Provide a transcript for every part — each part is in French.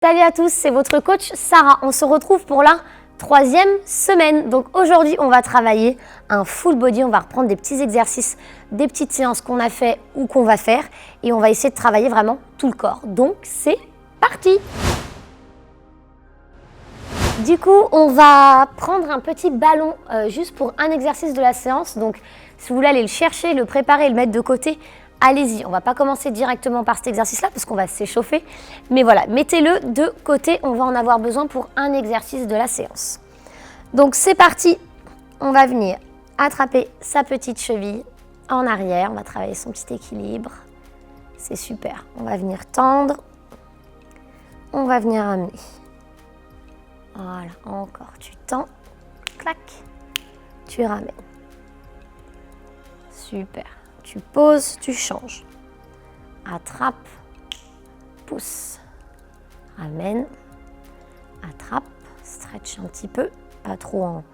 Salut à tous, c'est votre coach Sarah. On se retrouve pour la 3e semaine. Donc aujourd'hui, on va travailler un full body. On va reprendre des petits exercices, des petites séances qu'on a fait ou qu'on va faire. Et on va essayer de travailler vraiment tout le corps. Donc c'est parti! Du coup, on va prendre un petit ballon juste pour un exercice de la séance. Donc si vous voulez aller le chercher, le préparer et le mettre de côté, allez-y. On ne va pas commencer directement par cet exercice-là parce qu'on va s'échauffer. Mais voilà, mettez-le de côté. On va en avoir besoin pour un exercice de la séance. Donc c'est parti. On va venir attraper sa petite cheville en arrière. On va travailler son petit équilibre. C'est super. On va venir tendre. On va venir amener. Voilà, encore. Tu tends. Clac. Tu ramènes. Super. Tu poses, tu changes. Attrape, pousse, ramène, attrape, stretch un petit peu, pas trop en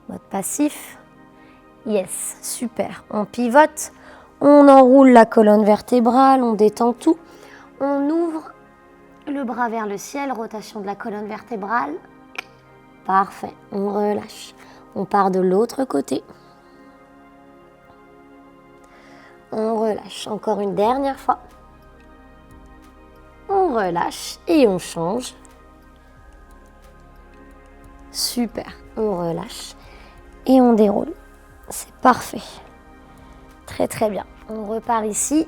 mode passif. Yes, super. On pivote, on enroule la colonne vertébrale, on détend tout. On ouvre le bras vers le ciel, rotation de la colonne vertébrale. Parfait, on relâche. On part de l'autre côté. On relâche encore une dernière fois. On relâche et on change. Super, on relâche et on déroule. C'est parfait. Très très bien. On repart ici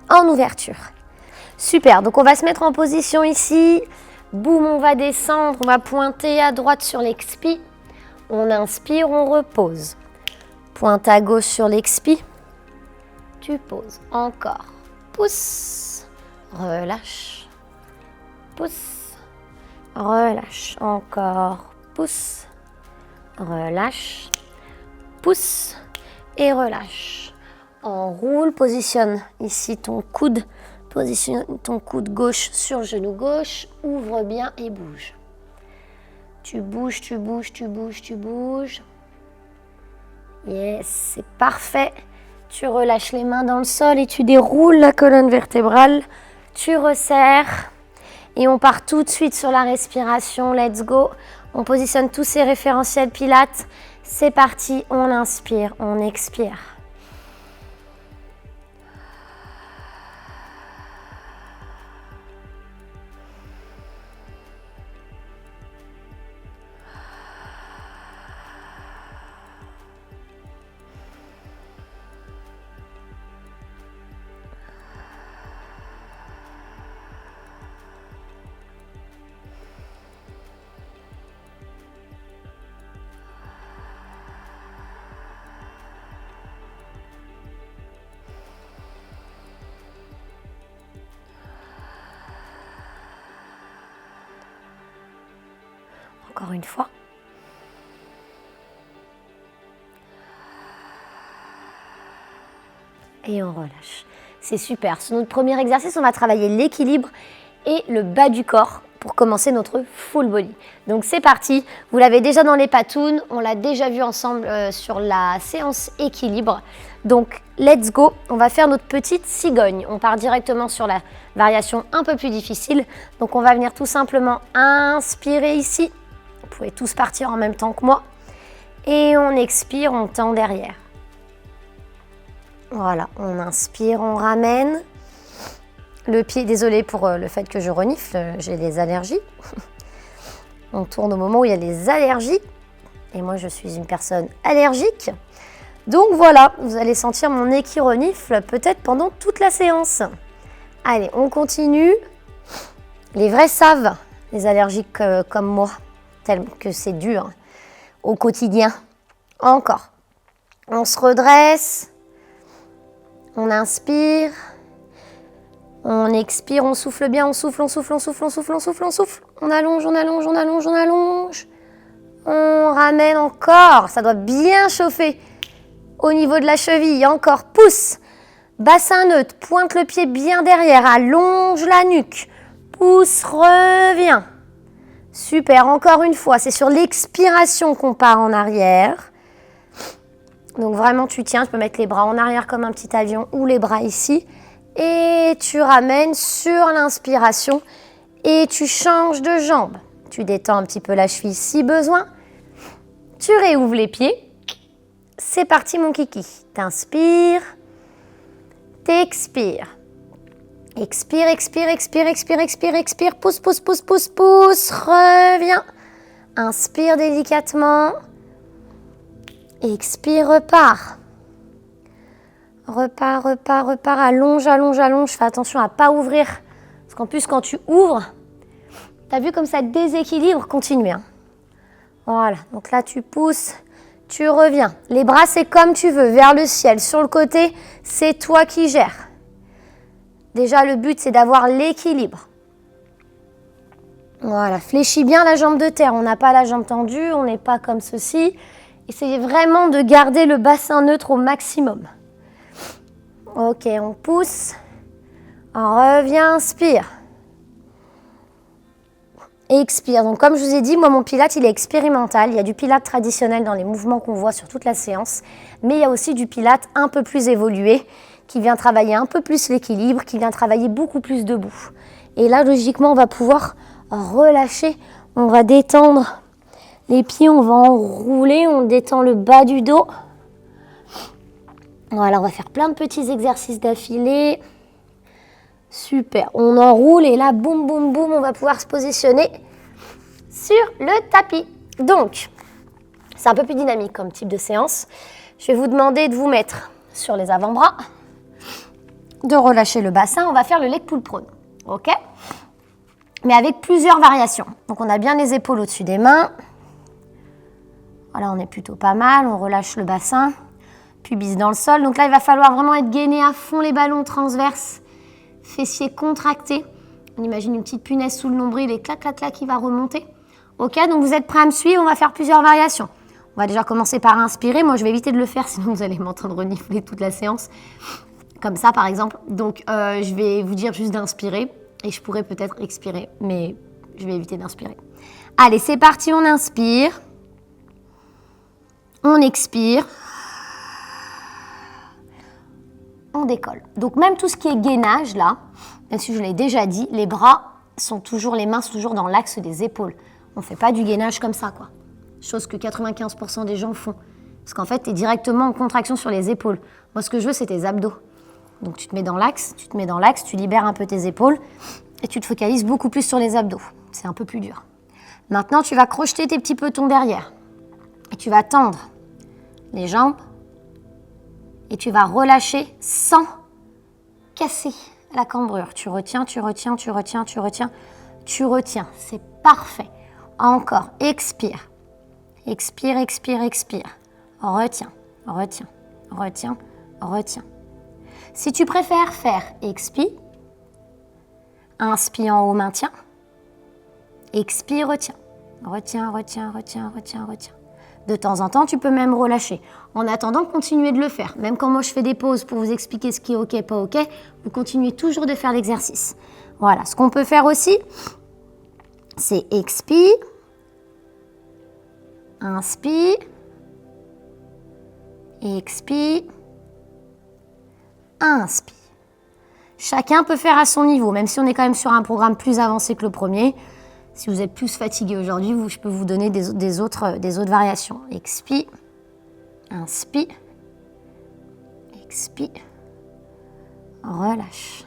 en ouverture. Super, donc on va se mettre en position ici. Boum, on va descendre, on va pointer à droite sur l'expi. On inspire, on repose. Pointe à gauche sur l'expi. Tu poses. Encore. Pousse. Relâche. Pousse. Relâche. Encore. Pousse. Relâche. Pousse. Et relâche. Enroule. Positionne ici ton coude. Positionne ton coude gauche sur le genou gauche. Ouvre bien et bouge. Tu bouges, tu bouges, tu bouges, tu bouges. Yes, c'est parfait. Tu relâches les mains dans le sol et tu déroules la colonne vertébrale. Tu resserres et on part tout de suite sur la respiration. Let's go. On positionne tous ces référentiels pilates. C'est parti. On inspire, on expire. Encore une fois. Et on relâche. C'est super. Sur notre premier exercice, on va travailler l'équilibre et le bas du corps pour commencer notre full body. Donc c'est parti. Vous l'avez déjà dans les patounes. On l'a déjà vu ensemble sur la séance équilibre. Donc let's go. On va faire notre petite cigogne. On part directement sur la variation un peu plus difficile. Donc on va venir tout simplement inspirer ici. Vous pouvez tous partir en même temps que moi. Et on expire, on tend derrière. Voilà, on inspire, on ramène. Le pied, désolé pour le fait que je renifle, j'ai des allergies. On tourne au moment où il y a les allergies. Et moi, je suis une personne allergique. Donc voilà, vous allez sentir mon nez qui renifle peut-être pendant toute la séance. Allez, on continue. Les vrais savent, les allergiques comme moi. Tellement que c'est dur au quotidien. Encore. On se redresse. On inspire. On expire, on souffle bien, on souffle, on souffle, on souffle, on souffle, on souffle, on souffle. On allonge, on allonge, on allonge, on allonge. On ramène encore. Ça doit bien chauffer au niveau de la cheville. Encore. Pousse. Bassin neutre. Pointe le pied bien derrière. Allonge la nuque. Pousse, reviens. Super, encore une fois, c'est sur l'expiration qu'on part en arrière. Donc vraiment tu tiens, tu peux mettre les bras en arrière comme un petit avion ou les bras ici. Et tu ramènes sur l'inspiration Et tu changes de jambe. Tu détends un petit peu la cheville si besoin. Tu réouvres les pieds. C'est parti mon kiki. T'inspires. T'expires. Expire, expire, expire, expire, expire, expire. Pousse, pousse, pousse, pousse, pousse. Reviens. Inspire délicatement. Expire, repars. Repars, repars, repars. Allonge, allonge, allonge. Fais attention à ne pas ouvrir. Parce qu'en plus, quand tu ouvres, tu as vu comme ça déséquilibre. Continue. Hein. Voilà. Donc là, tu pousses. Tu reviens. Les bras, c'est comme tu veux. Vers le ciel. Sur le côté, c'est toi qui gères. Déjà, le but, c'est d'avoir l'équilibre. Voilà. Fléchis bien la jambe de terre. On n'a pas la jambe tendue. On n'est pas comme ceci. Essayez vraiment de garder le bassin neutre au maximum. Ok, on pousse. On revient, inspire. Expire. Donc comme je vous ai dit, moi mon pilates il est expérimental. Il y a du pilates traditionnel dans les mouvements qu'on voit sur toute la séance. Mais il y a aussi du pilates un peu plus évolué qui vient travailler un peu plus l'équilibre, qui vient travailler beaucoup plus debout. Et là logiquement on va pouvoir relâcher, on va détendre les pieds, on va enrouler, on détend le bas du dos. Voilà, on va faire plein de petits exercices d'affilée. Super, on enroule et là, boum, boum, boum, on va pouvoir se positionner sur le tapis. Donc, c'est un peu plus dynamique comme type de séance. Je vais vous demander de vous mettre sur les avant-bras, de relâcher le bassin. On va faire le leg pull prone, ok? Mais avec plusieurs variations. Donc, on a bien les épaules au-dessus des mains. Voilà, on est plutôt pas mal. On relâche le bassin, pubis dans le sol. Donc là, il va falloir vraiment être gainé à fond les ballons transverses. Fessiers contractés. On imagine une petite punaise sous le nombril et clac, clac, clac qui va remonter. Ok, donc vous êtes prêts à me suivre, on va faire plusieurs variations. On va déjà commencer par inspirer. Moi, je vais éviter de le faire, sinon vous allez m'entendre renifler toute la séance. Comme ça, par exemple. Donc, je vais vous dire juste d'inspirer. Et je pourrais peut-être expirer, mais je vais éviter d'inspirer. Allez, c'est parti, on inspire. On expire. On décolle. Donc même tout ce qui est gainage là, même si je l'ai déjà dit, les bras sont toujours, les mains sont toujours dans l'axe des épaules. On ne fait pas du gainage comme ça quoi. Chose que 95% des gens font. Parce qu'en fait, tu es directement en contraction sur les épaules. Moi, ce que je veux, c'est tes abdos. Donc tu te mets dans l'axe, tu libères un peu tes épaules et tu te focalises beaucoup plus sur les abdos. C'est un peu plus dur. Maintenant, tu vas crocheter tes petits petons derrière. Et tu vas tendre les jambes. Et tu vas relâcher sans casser la cambrure. Tu retiens, tu retiens, tu retiens, tu retiens, tu retiens. C'est parfait. Encore, expire. Expire, expire, expire. Retiens, retiens, retiens, retiens. Si tu préfères faire expire, inspire en haut, maintien. Expire, retiens. Retiens, retiens, retiens, retiens, retiens. De temps en temps, tu peux même relâcher. En attendant, continuez de le faire. Même quand moi je fais des pauses pour vous expliquer ce qui est OK, pas OK, vous continuez toujours de faire l'exercice. Voilà, ce qu'on peut faire aussi, c'est expire, inspire, expire, inspire. Chacun peut faire à son niveau, même si on est quand même sur un programme plus avancé que le premier. Si vous êtes plus fatigué aujourd'hui, je peux vous donner des autres variations. Expire, inspire, expire, relâche.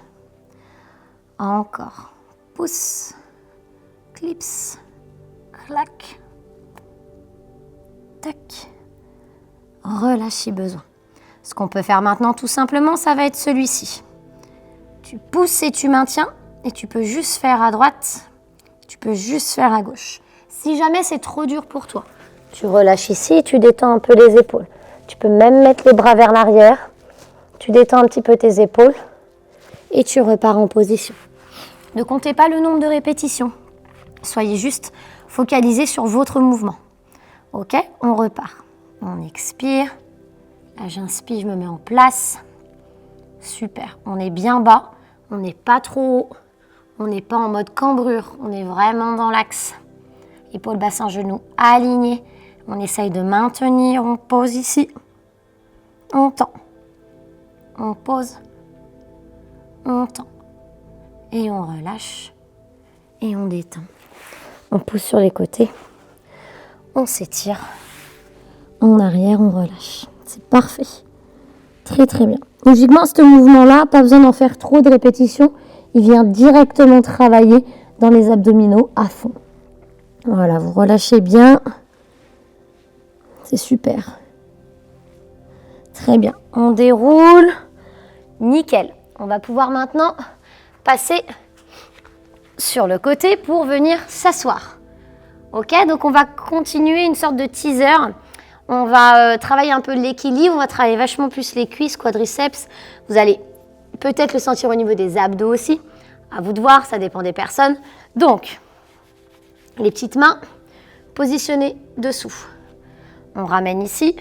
Encore. Pousse, clips, clac, tac. Relâche si besoin. Ce qu'on peut faire maintenant, tout simplement, ça va être celui-ci. Tu pousses et tu maintiens, et tu peux juste faire à droite. Tu peux juste faire à gauche. Si jamais c'est trop dur pour toi, tu relâches ici et tu détends un peu les épaules. Tu peux même mettre les bras vers l'arrière. Tu détends un petit peu tes épaules et tu repars en position. Ne comptez pas le nombre de répétitions. Soyez juste focalisés sur votre mouvement. Ok, on repart. On expire. Là, j'inspire, je me mets en place. Super. On est bien bas. On n'est pas trop haut. On n'est pas en mode cambrure, on est vraiment dans l'axe. Épaules, bassin, genoux alignés. On essaye de maintenir, on pose ici. On tend. On pose. On tend. Et on relâche. et on détend. On pousse sur les côtés, on s'étire, en arrière, on relâche. C'est parfait. Très très bien. Logiquement, ce mouvement-là, pas besoin d'en faire trop de répétitions. Il vient directement travailler dans les abdominaux à fond. Voilà, vous relâchez bien. C'est super. Très bien. On déroule. Nickel. On va pouvoir maintenant passer sur le côté pour venir s'asseoir. Ok, donc on va continuer une sorte de teaser. On va travailler un peu l'équilibre, on va travailler vachement plus les cuisses, quadriceps. Vous allez peut-être le sentir au niveau des abdos aussi. À vous de voir, ça dépend des personnes. Donc, les petites mains positionnées dessous. On ramène ici,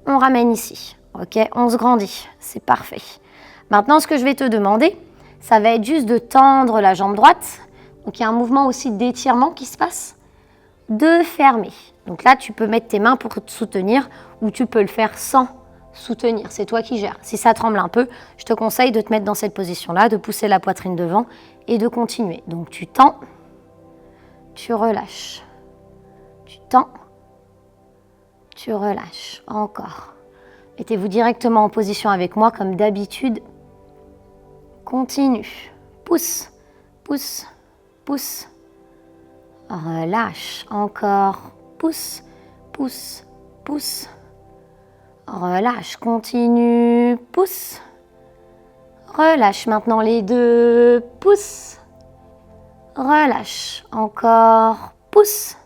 on ramène ici. Ok, on se grandit, c'est parfait. Maintenant, ce que je vais te demander, ça va être juste de tendre la jambe droite. Donc, il y a un mouvement aussi d'étirement qui se passe. De fermer. Donc là, tu peux mettre tes mains pour te soutenir ou tu peux le faire sans soutenir. C'est toi qui gères. Si ça tremble un peu, je te conseille de te mettre dans cette position-là, de pousser la poitrine devant et de continuer. Donc tu tends, tu relâches. Tu tends, tu relâches. Encore. Mettez-vous directement en position avec moi comme d'habitude. Continue. Pousse, pousse, pousse. Relâche. Encore. Pousse, pousse, pousse. Relâche. Continue. Pousse. Relâche. Maintenant les deux. Pousse. Relâche. Encore. Pousse.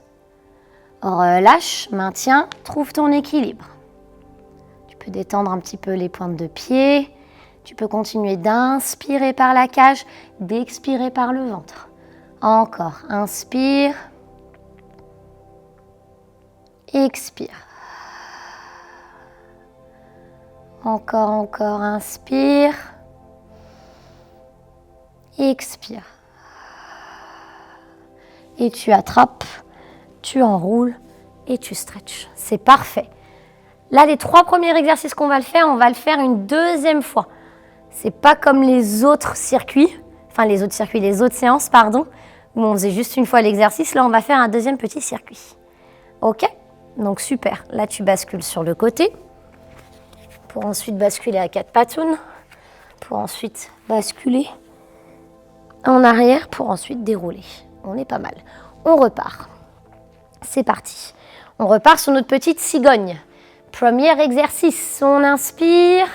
Relâche. Maintiens. Trouve ton équilibre. Tu peux détendre un petit peu les pointes de pied. Tu peux continuer d'inspirer par la cage, d'expirer par le ventre. Encore, inspire, expire. Encore, inspire, expire. Et tu attrapes, tu enroules et tu stretches. C'est parfait. Là, les 3 premiers exercices qu'on va le faire, on va le faire une deuxième fois. C'est pas comme les autres circuits, les autres séances, pardon, où on faisait juste une fois l'exercice. Là, on va faire un deuxième petit circuit. Ok? Donc, super. Là, tu bascules sur le côté pour ensuite basculer à 4 patounes, pour ensuite basculer en arrière, pour ensuite dérouler. On est pas mal. On repart. C'est parti. On repart sur notre petite cigogne. Premier exercice. On inspire.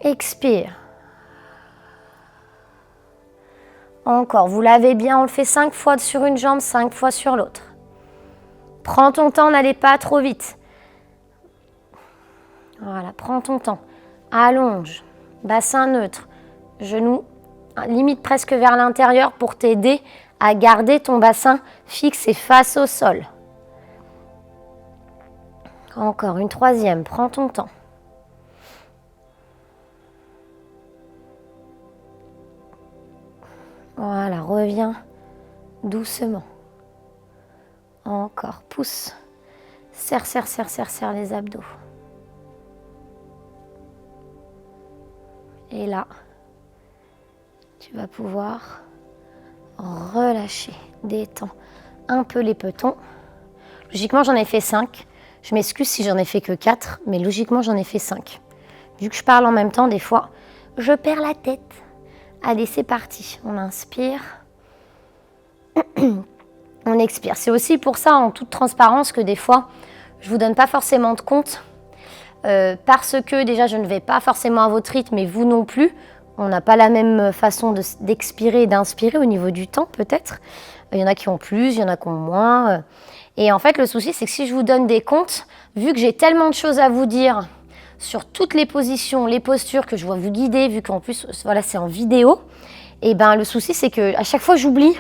Expire. Encore, vous lavez bien, on le fait 5 fois sur une jambe, 5 fois sur l'autre. Prends ton temps, n'allez pas trop vite. Voilà, prends ton temps. Allonge, bassin neutre, genoux, limite presque vers l'intérieur pour t'aider à garder ton bassin fixe et face au sol. Encore une troisième, prends ton temps. Voilà, reviens doucement. Encore, pousse. Serre les abdos. Et là, tu vas pouvoir relâcher, détends un peu les petons. Logiquement, j'en ai fait 5. Je m'excuse si j'en ai fait que 4, mais logiquement, j'en ai fait 5. Vu que je parle en même temps, des fois, je perds la tête. Allez, c'est parti. On inspire. On expire. C'est aussi pour ça, en toute transparence, que des fois, je ne vous donne pas forcément de compte. Parce que déjà, je ne vais pas forcément à votre rythme, et vous non plus. On n'a pas la même façon d'expirer et d'inspirer au niveau du temps, peut-être. Il y en a qui ont plus, il y en a qui ont moins. Et en fait, le souci, c'est que si je vous donne des comptes, vu que j'ai tellement de choses à vous dire sur toutes les positions, les postures que je vois vous guider, vu qu'en plus, voilà, c'est en vidéo, et ben le souci, c'est qu'à chaque fois, j'oublie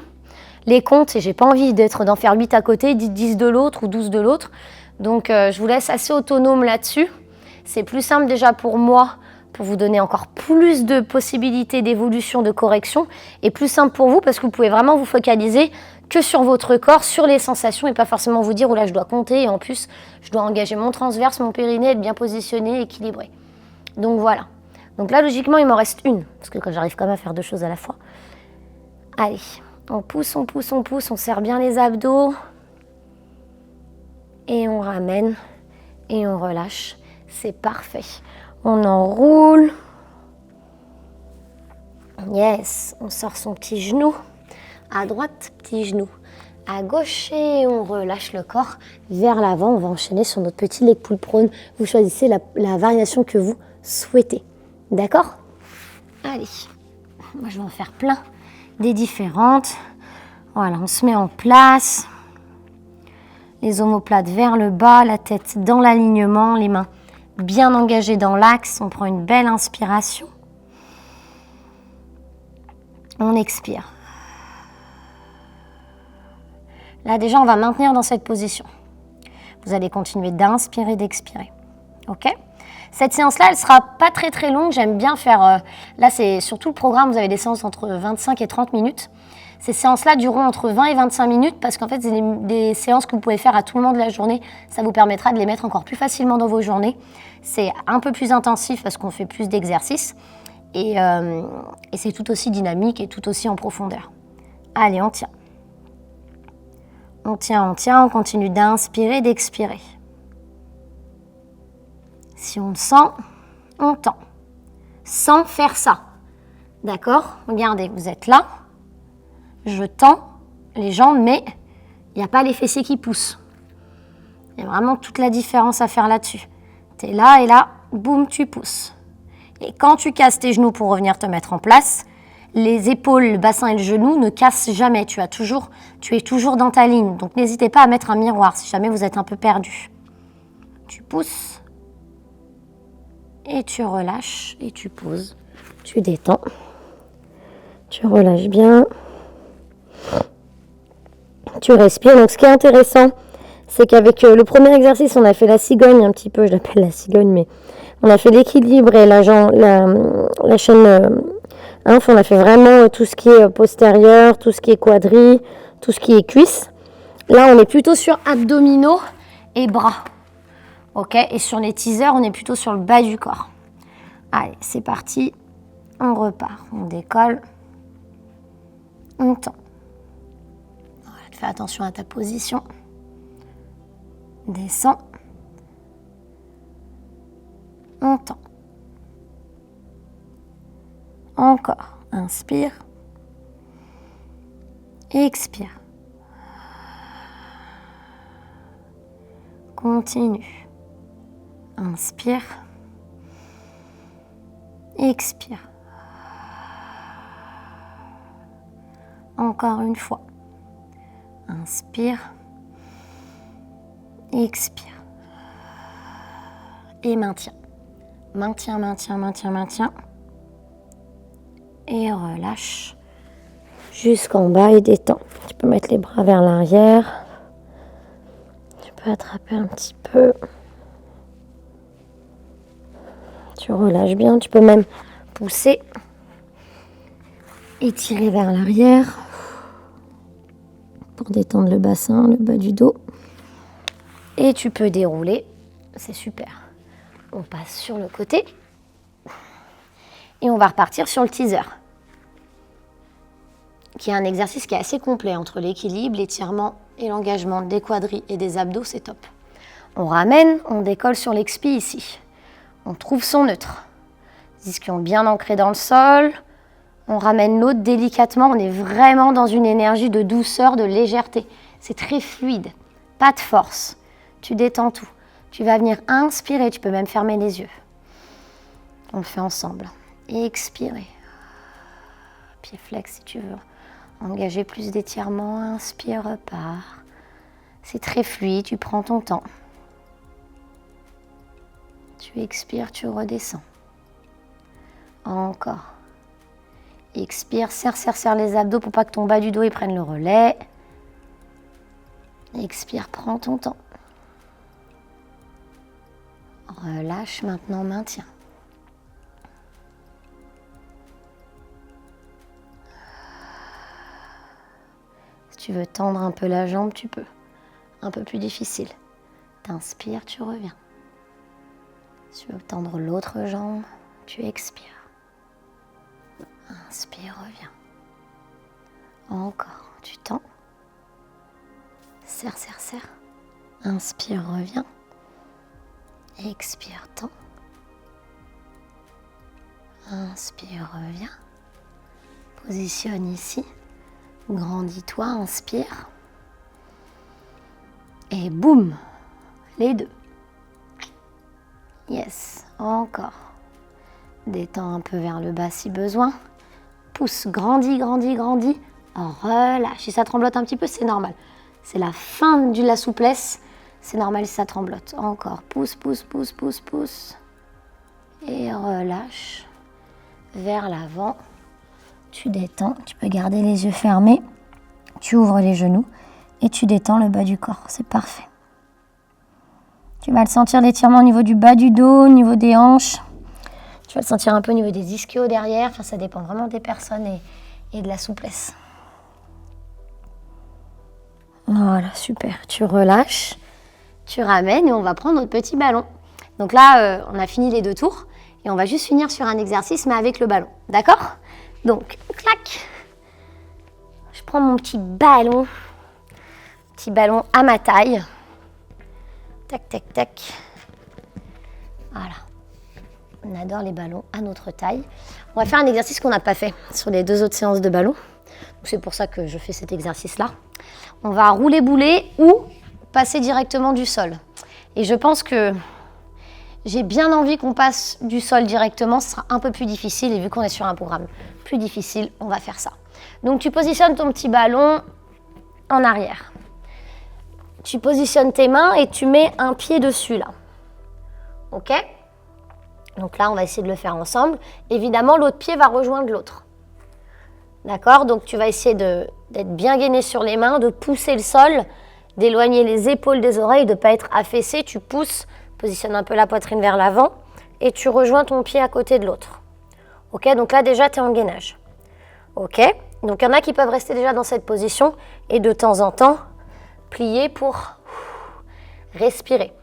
les comptes et j'ai pas envie d'en faire 8 à côté, 10 de l'autre ou 12 de l'autre. Donc, je vous laisse assez autonome là-dessus. C'est plus simple déjà pour moi, pour vous donner encore plus de possibilités d'évolution, de correction, et plus simple pour vous parce que vous pouvez vraiment vous focaliser que sur votre corps, sur les sensations, et pas forcément vous dire « oh là, je dois compter » et en plus, je dois engager mon transverse, mon périnée, être bien positionné, équilibré. Donc voilà. Donc là, logiquement, il m'en reste une, parce que quand j'arrive quand même à faire 2 choses à la fois. Allez, on pousse, on pousse, on pousse, on serre bien les abdos. Et on ramène et on relâche. C'est parfait. On enroule. Yes, on sort son petit genou. À droite, petit genou. À gauche et on relâche le corps vers l'avant. On va enchaîner sur notre petit leg pull prone. Vous choisissez la variation que vous souhaitez. D'accord? Allez, moi je vais en faire plein des différentes. Voilà, on se met en place. Les omoplates vers le bas, la tête dans l'alignement, les mains bien engagées dans l'axe. On prend une belle inspiration. On expire. Là déjà, on va maintenir dans cette position. Vous allez continuer d'inspirer, d'expirer. Ok? Cette séance-là, elle sera pas très très longue. J'aime bien faire... là, c'est surtout le programme. Vous avez des séances entre 25 et 30 minutes. Ces séances-là dureront entre 20 et 25 minutes parce qu'en fait, c'est des séances que vous pouvez faire à tout moment de la journée. Ça vous permettra de les mettre encore plus facilement dans vos journées. C'est un peu plus intensif parce qu'on fait plus d'exercices. Et c'est tout aussi dynamique et tout aussi en profondeur. Allez, on tient. On tient, on tient. On continue d'inspirer, d'expirer. Si on le sent, on tend. Sans faire ça. D'accord? Regardez, vous êtes là. Je tends les jambes, mais il n'y a pas les fessiers qui poussent. Il y a vraiment toute la différence à faire là-dessus. Tu es là et là, boum, tu pousses. Et quand tu casses tes genoux pour revenir te mettre en place, les épaules, le bassin et le genou ne cassent jamais. Tu es toujours dans ta ligne. Donc n'hésitez pas à mettre un miroir si jamais vous êtes un peu perdu. Tu pousses et tu relâches et tu poses. Tu détends. Tu relâches bien. Tu respires. Donc ce qui est intéressant, c'est qu'avec le premier exercice, on a fait la cigogne un petit peu, je l'appelle la cigogne, mais on a fait l'équilibre et la chaîne inf, on a fait vraiment tout ce qui est postérieur, tout ce qui est quadri, tout ce qui est cuisse. Là, on est plutôt sur abdominaux et bras. Ok? Et sur les teasers, on est plutôt sur le bas du corps. Allez, c'est parti. On repart. On décolle. On tend. Voilà, fais attention à ta position. Descends. On tend. Encore. Inspire. Expire. Continue. Inspire. Expire. Encore une fois. Inspire. Expire. Et maintiens. Maintiens, maintiens, maintiens, maintiens. Et relâche jusqu'en bas et détends. Tu peux mettre les bras vers l'arrière. Tu peux attraper un petit peu. Tu relâches bien. Tu peux même pousser et tirer vers l'arrière pour détendre le bassin, le bas du dos. Et tu peux dérouler. C'est super. On passe sur le côté. Et on va repartir sur le teaser, qui est un exercice qui est assez complet entre l'équilibre, l'étirement et l'engagement des quadris et des abdos, c'est top. On ramène, on décolle sur l'expi ici. On trouve son neutre. Ischion bien ancré dans le sol. On ramène l'autre délicatement. On est vraiment dans une énergie de douceur, de légèreté. C'est très fluide, pas de force. Tu détends tout. Tu vas venir inspirer, tu peux même fermer les yeux. On le fait ensemble. Expirer. Pied flex si tu veux. Engager plus d'étirement. Inspire, repars. C'est très fluide, tu prends ton temps. Tu expires, tu redescends. Encore. Expire, serre les abdos pour pas que ton bas du dos il prenne le relais. Expire, prends ton temps. Relâche, maintenant maintiens. Si tu veux tendre un peu la jambe, tu peux. Un peu plus difficile. T'inspires, tu reviens. Si tu veux tendre l'autre jambe, tu expires. Inspire, reviens. Encore, tu tends. Serre, serre, serre. Inspire, reviens. Expire, tends. Inspire, reviens. Positionne ici. Grandis-toi, inspire. Et boum, les deux. Yes, encore. Détends un peu vers le bas si besoin. Pousse, grandis, grandis, grandis. Relâche. Si ça tremblote un petit peu, c'est normal. C'est la fin de la souplesse. C'est normal si ça tremblote. Encore. Pousse, pousse, pousse, pousse, pousse. Et relâche. Vers l'avant. Tu détends. Tu peux garder les yeux fermés. Tu ouvres les genoux. Et tu détends le bas du corps. C'est parfait. Tu vas le sentir l'étirement au niveau du bas du dos, au niveau des hanches. Tu vas le sentir un peu au niveau des ischios derrière. Enfin, ça dépend vraiment des personnes et de la souplesse. Voilà, super. Tu relâches, tu ramènes et on va prendre notre petit ballon. Donc là, on a fini les 2 tours et on va juste finir sur un exercice, mais avec le ballon. D'accord? Donc, clac. Je prends mon petit ballon à ma taille. Tac, tac, tac. Voilà. On adore les ballons à notre taille. On va faire un exercice qu'on n'a pas fait sur les 2 autres séances de ballon. C'est pour ça que je fais cet exercice-là. On va rouler bouler ou passer directement du sol. Et je pense que j'ai bien envie qu'on passe du sol directement. Ce sera un peu plus difficile et vu qu'on est sur un programme plus difficile, on va faire ça. Donc tu positionnes ton petit ballon en arrière. Tu positionnes tes mains et tu mets un pied dessus là. Ok ? Donc là, on va essayer de le faire ensemble. Évidemment, l'autre pied va rejoindre l'autre. D'accord? Donc tu vas essayer d'être bien gainé sur les mains, de pousser le sol, d'éloigner les épaules des oreilles, de ne pas être affaissé. Tu pousses, positionne un peu la poitrine vers l'avant et tu rejoins ton pied à côté de l'autre. Ok? Donc là, déjà, tu es en gainage. Ok? Donc il y en a qui peuvent rester déjà dans cette position et de temps en temps, plier pour respirer.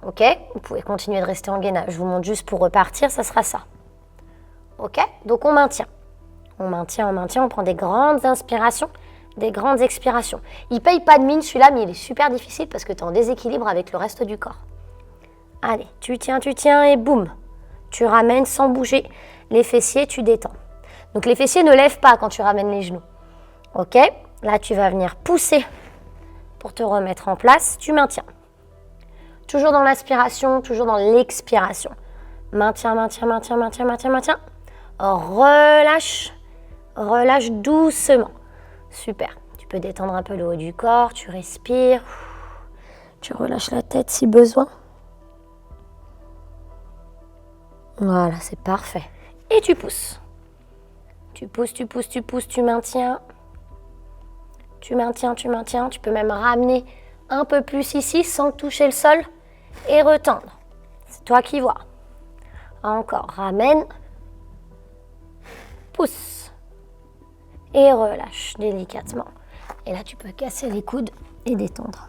Ok? Vous pouvez continuer de rester en gainage. Je vous montre juste pour repartir, ça sera ça. Ok? Donc on maintient. On maintient, on prend des grandes inspirations, des grandes expirations. Il ne paye pas de mine celui-là, mais il est super difficile parce que tu es en déséquilibre avec le reste du corps. Allez, tu tiens et boum. Tu ramènes sans bouger les fessiers, tu détends. Donc les fessiers ne lèvent pas quand tu ramènes les genoux. Ok? Là, tu vas venir pousser pour te remettre en place. Tu maintiens. Toujours dans l'inspiration, toujours dans l'expiration. Maintiens. Relâche. Relâche doucement. Super. Tu peux détendre un peu le haut du corps. Tu respires. Tu relâches la tête si besoin. Voilà, c'est parfait. Et tu pousses. Tu pousses, tu maintiens. Tu maintiens. Tu peux même ramener un peu plus ici sans toucher le sol et retendre. C'est toi qui vois. Encore, ramène. Pousse. Et relâche délicatement. Et là, tu peux casser les coudes et détendre.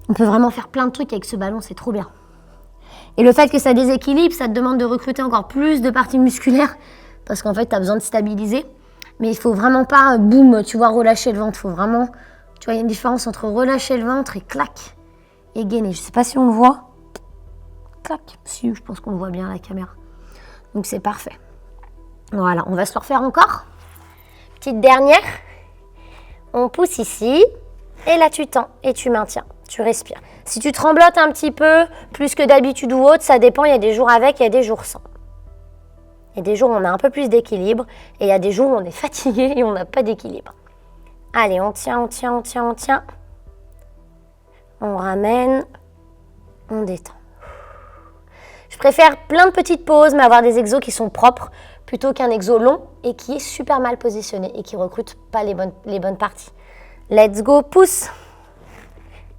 On peut vraiment faire plein de trucs avec ce ballon, c'est trop bien. Et le fait que ça déséquilibre, ça te demande de recruter encore plus de parties musculaires parce qu'en fait, tu as besoin de stabiliser. Mais il faut vraiment pas, boum, tu vois, relâcher le ventre. Il faut vraiment, tu vois, il y a une différence entre relâcher le ventre et clac, et gainer. Je sais pas si on le voit. Clac. Si, je pense qu'on le voit bien à la caméra. Donc, c'est parfait. Voilà, on va se le refaire encore. Petite dernière. On pousse ici. Et là, tu tends et tu maintiens. Tu respires. Si tu tremblotes un petit peu, plus que d'habitude ou autre, ça dépend. Il y a des jours avec, il y a des jours sans. Il y a des jours où on a un peu plus d'équilibre et il y a des jours où on est fatigué et on n'a pas d'équilibre. Allez, on tient. On ramène, on détend. Je préfère plein de petites pauses, mais avoir des exos qui sont propres plutôt qu'un exo long et qui est super mal positionné et qui ne recrute pas les bonnes parties. Let's go, pousse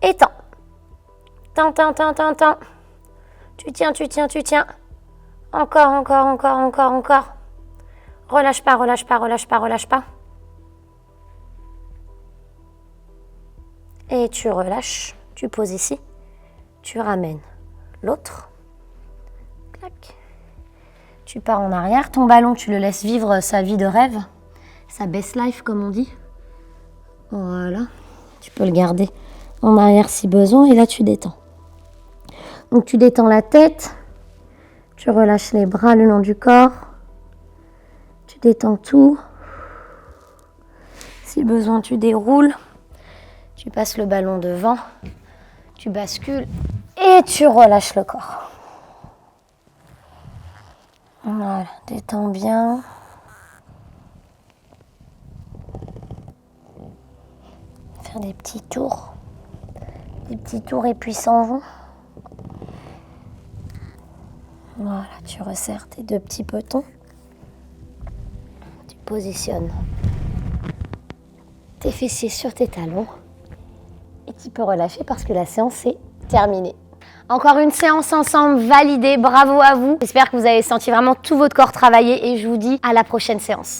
et tends. Tends. Tu tiens. Encore. Relâche pas. Et tu relâches. Tu poses ici. Tu ramènes l'autre. Clac. Tu pars en arrière. Ton ballon, tu le laisses vivre sa vie de rêve. sa best life comme on dit. Voilà, tu peux le garder en arrière si besoin et là tu détends. Donc tu détends la tête, tu relâches les bras le long du corps, tu détends tout. Si besoin tu déroules, tu passes le ballon devant, tu bascules et tu relâches le corps. Voilà, détends bien. Faire des petits tours et puis s'en vont. Voilà, tu resserres tes 2 petits petons. Tu positionnes tes fessiers sur tes talons et tu peux relâcher parce que la séance est terminée. Encore une séance ensemble validée, bravo à vous. J'espère que vous avez senti vraiment tout votre corps travailler et je vous dis à la prochaine séance.